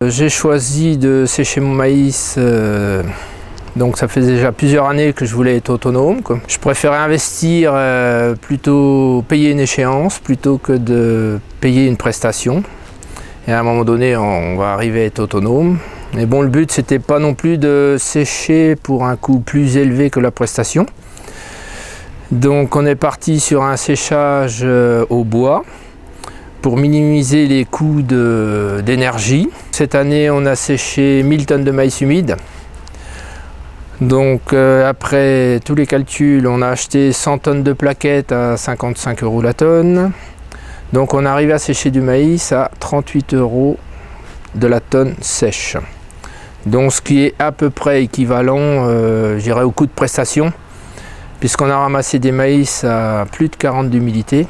J'ai choisi de sécher mon maïs, donc ça fait déjà plusieurs années que je voulais être autonome, quoi. Je préférais investir, plutôt payer une échéance plutôt que de payer une prestation. Et à un moment donné, on va arriver à être autonome. Mais bon, le but, c'était pas non plus de sécher pour un coût plus élevé que la prestation. Donc on est parti sur un séchage au bois pour minimiser les coûts d'énergie. Cette année, on a séché 1000 tonnes de maïs humide. Donc après tous les calculs, on a acheté 100 tonnes de plaquettes à 55 € la tonne. Donc on arrive à sécher du maïs à 38 € de la tonne sèche. Donc ce qui est à peu près équivalent, je dirais, au coût de prestation, puisqu'on a ramassé des maïs à plus de 40 d'humidité.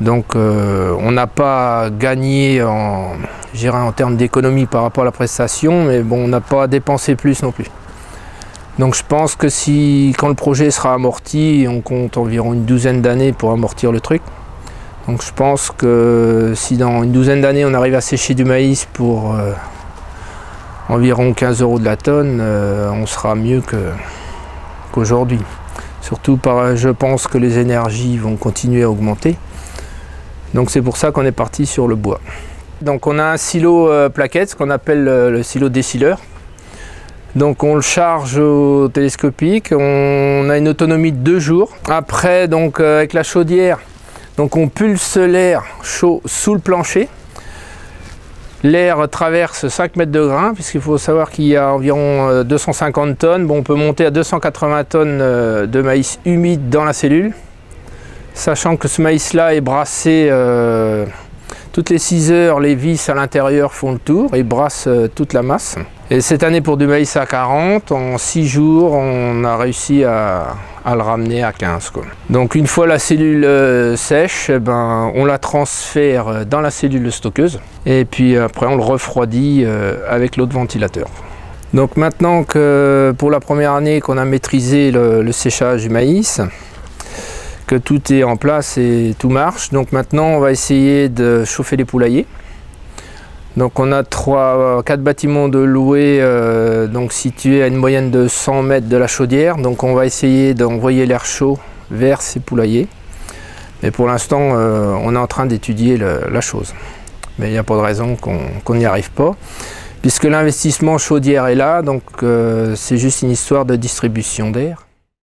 Donc on n'a pas gagné en termes d'économie par rapport à la prestation, mais bon, on n'a pas dépensé plus non plus. Donc je pense que quand le projet sera amorti, on compte environ une douzaine d'années pour amortir le truc. Donc je pense que si dans une douzaine d'années on arrive à sécher du maïs pour environ 15 € de la tonne, on sera mieux qu'aujourd'hui. Surtout je pense que les énergies vont continuer à augmenter. Donc c'est pour ça qu'on est parti sur le bois. Donc on a un silo plaquette, ce qu'on appelle le silo déchileur. Donc on le charge au télescopique, on a une autonomie de 2 jours. Après, donc avec la chaudière, donc on pulse l'air chaud sous le plancher. L'air traverse 5 mètres de grain, puisqu'il faut savoir qu'il y a environ 250 tonnes. Bon, on peut monter à 280 tonnes de maïs humide dans la cellule. Sachant que ce maïs-là est brassé toutes les 6 heures, les vis à l'intérieur font le tour et brassent toute la masse. Et cette année, pour du maïs à 40, en 6 jours, on a réussi à le ramener à 15, quoi. Donc une fois la cellule sèche, on la transfère dans la cellule stockeuse et puis après on le refroidit avec l'eau de ventilateur. Donc maintenant que pour la première année qu'on a maîtrisé le séchage du maïs, que tout est en place et tout marche, donc maintenant on va essayer de chauffer les poulaillers. Donc on a 4 bâtiments de louer donc situés à une moyenne de 100 mètres de la chaudière. Donc on va essayer d'envoyer l'air chaud vers ces poulaillers. Mais pour l'instant, on est en train d'étudier la chose. Mais il n'y a pas de raison qu'on n'y arrive pas, puisque l'investissement chaudière est là, donc c'est juste une histoire de distribution d'air.